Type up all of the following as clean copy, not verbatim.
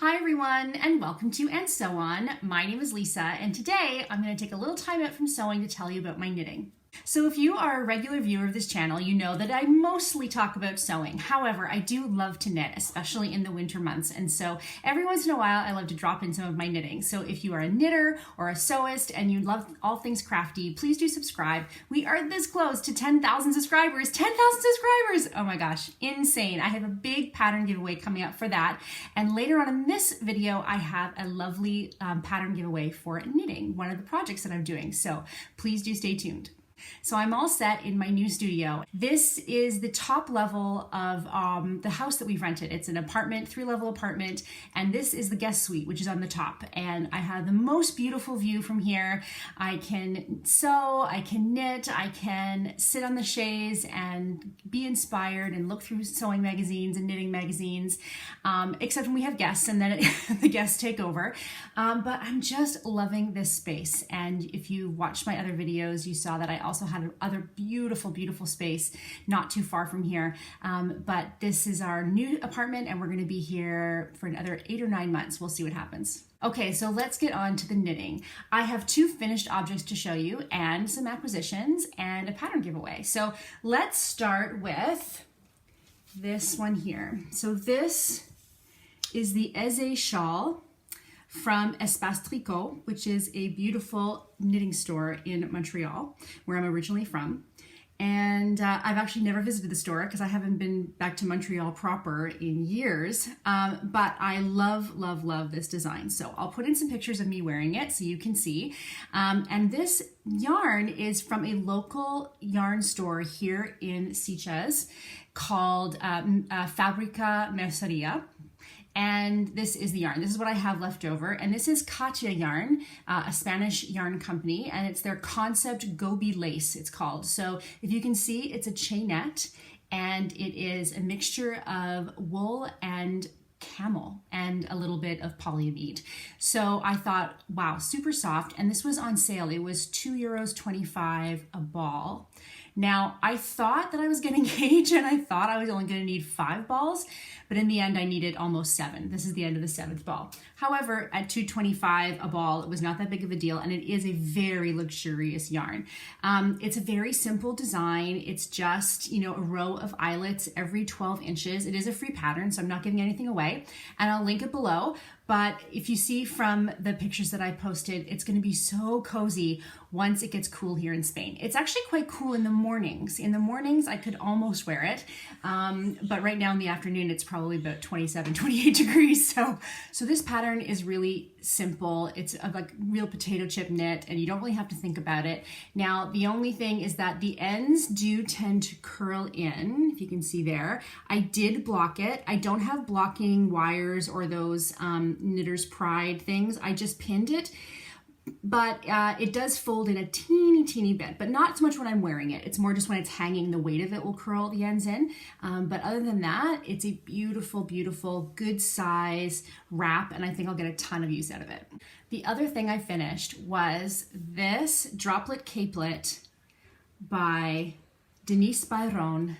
Hi everyone, and welcome to And Sew On. My name is Lisa, and today I'm going to take a little time out from sewing to tell you about my knitting. So if you are a regular viewer of this channel, you know that I mostly talk about sewing. However, I do love to knit, especially in the winter months. And so every once in a while, I love to drop in some of my knitting. So if you are a knitter or a sewist and you love all things crafty, please do subscribe. We are this close to 10,000 subscribers. 10,000 subscribers! Oh my gosh, insane. I have a big pattern giveaway coming up for that. And later on in this video, I have a lovely pattern giveaway for knitting, one of the projects that I'm doing. So please do stay tuned. So I'm all set in my new studio. This is the top level of the house that we've rented. It's an apartment, 3-level apartment, and this is the guest suite, which is on the top. And I have the most beautiful view from here. I can sew, I can knit, I can sit on the chaise and be inspired and look through sewing magazines and knitting magazines, except when we have guests and then the guests take over. But I'm just loving this space. And if you watched my other videos, you saw that I also had other beautiful space not too far from here, but this is our new apartment and we're going to be here for another 8 or 9 months. We'll see what happens. Okay, so let's get on to the knitting. I have 2 finished objects to show you and some acquisitions and a pattern giveaway. So let's start with this one here. So this is the Aisé shawl from Espace Tricot, which is a beautiful knitting store in Montreal, where I'm originally from. And I've actually never visited the store because I haven't been back to Montreal proper in years, but I love this design. So I'll put in some pictures of me wearing it so you can see. And this yarn is from a local yarn store here in Sitges called Fabrica Merceria. And this is the yarn. This is what I have left over. And this is Katia yarn, a Spanish yarn company, and it's their concept Gobi lace, it's called. So if you can see, it's a chainette, and it is a mixture of wool and camel and a little bit of polyamide. So I thought, wow, super soft. And this was on sale. It was €2.25 a ball. Now, I thought that I was getting engaged and I thought I was only going to need 5 balls, but in the end I needed almost 7. This is the end of the 7th ball. However, at $2.25 a ball, it was not that big of a deal, and it is a very luxurious yarn. It's a very simple design. It's just, a row of eyelets every 12 inches. It is a free pattern, so I'm not giving anything away, and I'll link it below. But if you see from the pictures that I posted, it's going to be so cozy once it gets cool here in Spain. It's actually quite cool in the mornings. In the mornings, I could almost wear it. But right now in the afternoon, it's probably about 27, 28 degrees. So this pattern is really simple. It's like real potato chip knit, and you don't really have to think about it. Now, the only thing is that the ends do tend to curl in, if you can see there. I did block it. I don't have blocking wires or those Knitter's Pride things. I just pinned it, but it does fold in a teeny bit, but not so much when I'm wearing it. It's more just when it's hanging, the weight of it will curl the ends in. But other than that, it's a beautiful, good size wrap, and I think I'll get a ton of use out of it. The other thing I finished was this Droplet Capelet by Denise Bayron.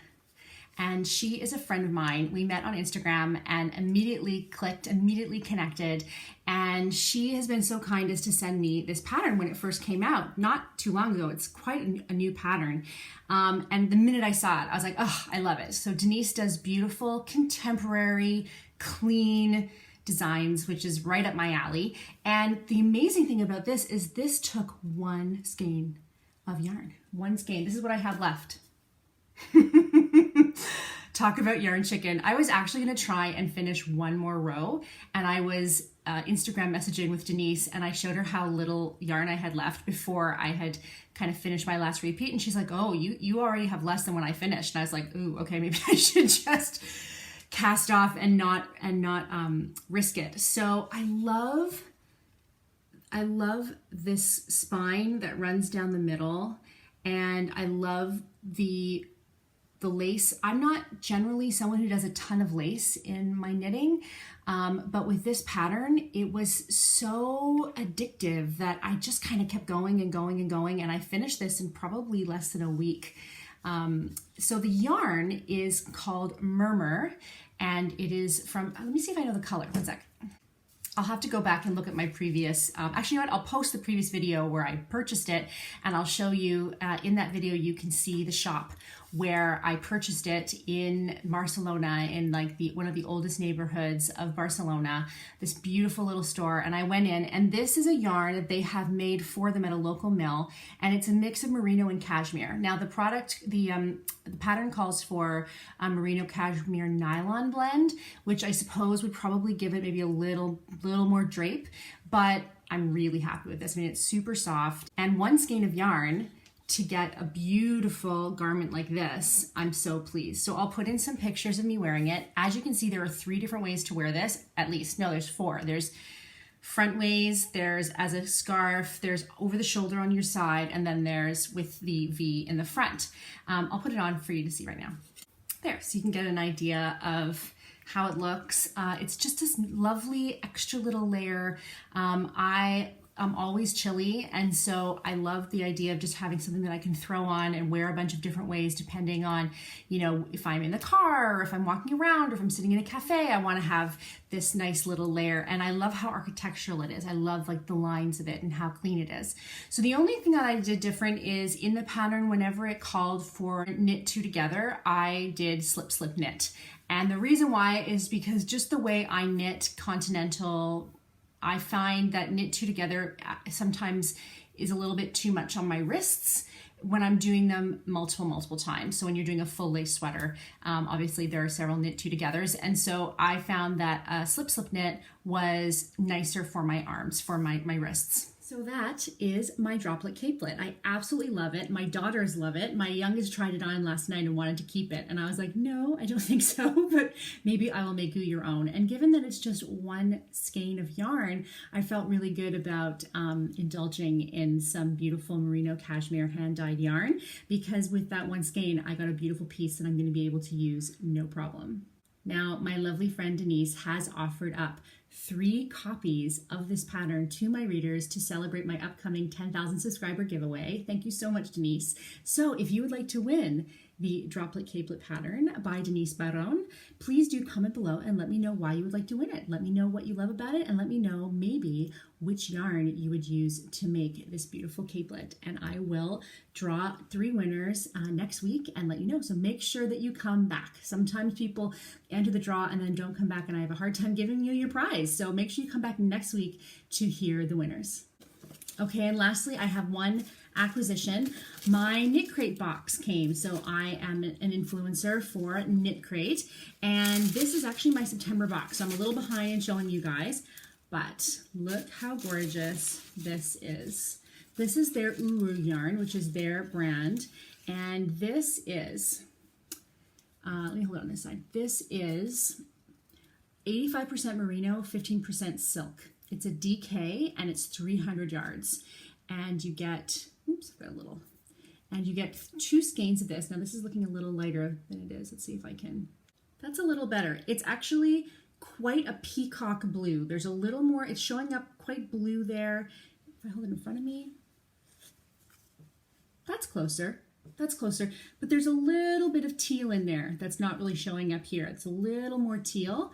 And she is a friend of mine. We met on Instagram and immediately clicked, immediately connected. And she has been so kind as to send me this pattern when it first came out, not too long ago. It's quite a new pattern. And the minute I saw it, I was like, oh, I love it. So Denise does beautiful, contemporary, clean designs, which is right up my alley. And the amazing thing about this is this took 1 skein of yarn. 1 skein. This is what I have left. Talk about yarn chicken. I was actually going to try and finish 1 more row, and I was Instagram messaging with Denise, and I showed her how little yarn I had left before I had kind of finished my last repeat, and she's like, oh, you already have less than when I finished. And I was like, ooh, okay, maybe I should just cast off and not risk it. So I love this spine that runs down the middle, and I love the lace. I'm not generally someone who does a ton of lace in my knitting, but with this pattern, it was so addictive that I just kind of kept going, and I finished this in probably less than a week. So the yarn is called Murmur, and it is from, let me see if I know the color, one sec. I'll have to go back and look at my previous, actually, you know what, I'll post the previous video where I purchased it, and I'll show you, in that video, you can see the shop where I purchased it in Barcelona, in like one of the oldest neighborhoods of Barcelona, this beautiful little store. And I went in, and this is a yarn that they have made for them at a local mill, and it's a mix of merino and cashmere. Now the product, the pattern calls for a merino cashmere nylon blend, which I suppose would probably give it maybe a little more drape, but I'm really happy with this. I mean, it's super soft, and one skein of yarn to get a beautiful garment like this, I'm so pleased. So I'll put in some pictures of me wearing it. As you can see, there are 3 different ways to wear this, at least. No, there's 4. There's front ways, there's as a scarf, there's over the shoulder on your side, and then there's with the V in the front. I'll put it on for you to see right now. There, so you can get an idea of how it looks. It's just this lovely extra little layer. I'm always chilly, and so I love the idea of just having something that I can throw on and wear a bunch of different ways depending on, you know, if I'm in the car or if I'm walking around or if I'm sitting in a cafe. I want to have this nice little layer, and I love how architectural it is. I love like the lines of it and how clean it is. So the only thing that I did different is in the pattern, whenever it called for knit 2 together, I did slip knit. And the reason why is because just the way I knit continental, I find that knit 2 together sometimes is a little bit too much on my wrists when I'm doing them multiple times. So when you're doing a full lace sweater, obviously there are several knit 2 togethers. And so I found that a slip knit was nicer for my arms, for my wrists. So that is my Droplet Capelet. I absolutely love it. My daughters love it. My youngest tried it on last night and wanted to keep it. And I was like, no, I don't think so, but maybe I will make you your own. And given that it's just 1 skein of yarn, I felt really good about indulging in some beautiful merino cashmere hand-dyed yarn, because with that 1 skein, I got a beautiful piece that I'm going to be able to use no problem. Now, my lovely friend Denise has offered up 3 copies of this pattern to my readers to celebrate my upcoming 10,000 subscriber giveaway. Thank you so much, Denise. So if you would like to win the Droplet Capelet pattern by Denise Bayron, please do comment below and let me know why you would like to win it. Let me know what you love about it, and let me know maybe which yarn you would use to make this beautiful capelet. And I will draw 3 winners next week and let you know. So make sure that you come back. Sometimes people enter the draw and then don't come back, and I have a hard time giving you your prize. So make sure you come back next week to hear the winners. Okay, and lastly, I have one acquisition. My Knit Crate box came. So I am an influencer for Knit Crate, and this is actually my September box. So I'm a little behind in showing you guys, but look how gorgeous this is. This is their Uru yarn, which is their brand, and this is, let me hold it on this side. This is 85% merino, 15% silk. It's a DK, and it's 300 yards. And you get, oops, I've got a little, and you get 2 skeins of this. Now this is looking a little lighter than it is. Let's see if I can, that's a little better. It's actually quite a peacock blue. There's a little more, it's showing up quite blue there. If I hold it in front of me, that's closer. That's closer, but there's a little bit of teal in there that's not really showing up here. It's a little more teal.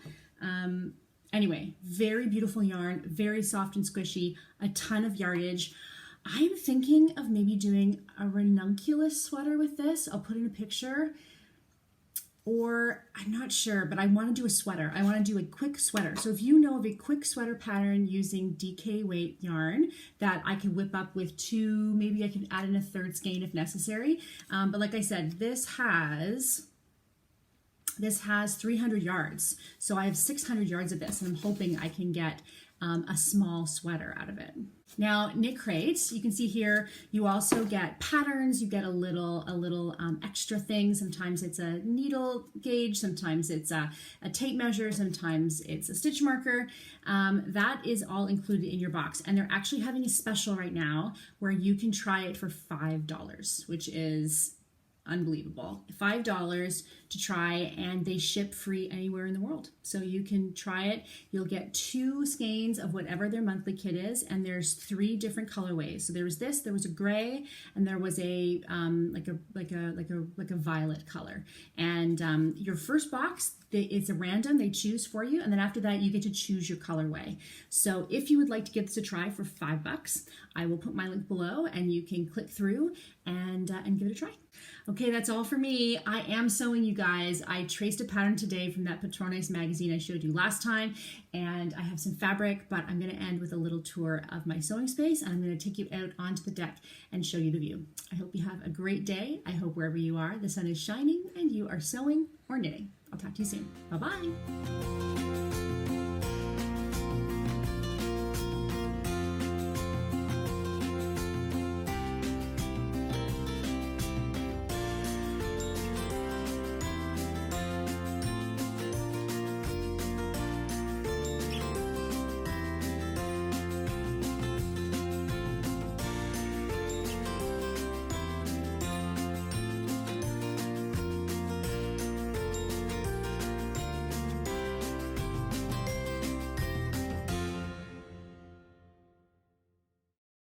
Anyway, very beautiful yarn, very soft and squishy, a ton of yardage. I'm thinking of maybe doing a ranunculus sweater with this. I'll put in a picture, or I'm not sure, but I want to do a sweater. I want to do a quick sweater. So if you know of a quick sweater pattern using DK weight yarn that I could whip up with 2, maybe I could add in a 3rd skein if necessary. But like I said, this has 300 yards. So I have 600 yards of this, and I'm hoping I can get a small sweater out of it. Now, Knit Crate, you can see here, you also get patterns, you get a little extra thing. Sometimes it's a needle gauge, sometimes it's a tape measure, sometimes it's a stitch marker. That is all included in your box. And they're actually having a special right now where you can try it for $5, which is unbelievable. $5 to try, and they ship free anywhere in the world. So you can try it. You'll get 2 skeins of whatever their monthly kit is, and there's 3 different colorways. So there was this, there was a gray, and there was a like a violet color. And your first box, it's a random, they choose for you, and then after that you get to choose your colorway. So if you would like to give this a try for $5, I will put my link below and you can click through and give it a try. Okay, that's all for me. I am sewing, you guys. I traced a pattern today from that Patrones magazine I showed you last time, and I have some fabric, but I'm going to end with a little tour of my sewing space, and I'm going to take you out onto the deck and show you the view. I hope you have a great day. I hope wherever you are, the sun is shining and you are sewing or knitting. I'll talk to you soon. Bye-bye.